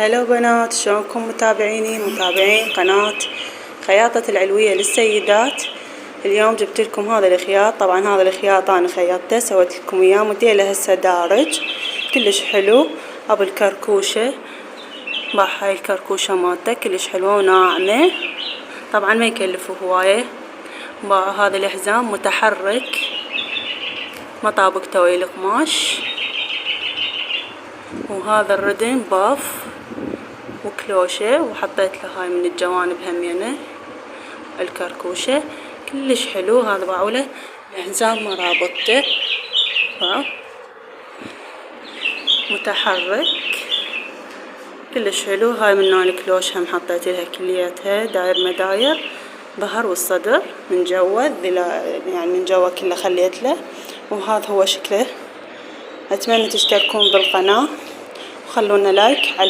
هلا بنات، شلونكم متابعين قناة خياطة العلوية للسيدات. اليوم جبت لكم هذا الخياط. طبعا هذا الخياط انا خيطته، سويت لكم اياه موديله هسه دارج كلش حلو ابو الكركوشة. هاي الكركوشة مالته كلش حلوة وناعمة، طبعا ما يكلفوا هواية. هذا الحزام متحرك، مطابق توي القماش، وهذا الردن باف وكلوشة، وحطيت له هاي من الجوانب همينه الكركوشة كلش حلو. هذا باعوله الحزام مرابطته متحرك كلش حلو. هاي من نوع الكلوش هم حطيت لها كلياتها داير مداير ظهر والصدر من جوا يعني من جوا كله خليت له. وهذا هو شكله. اتمنى تشتركون بالقناة وخلونا لايك.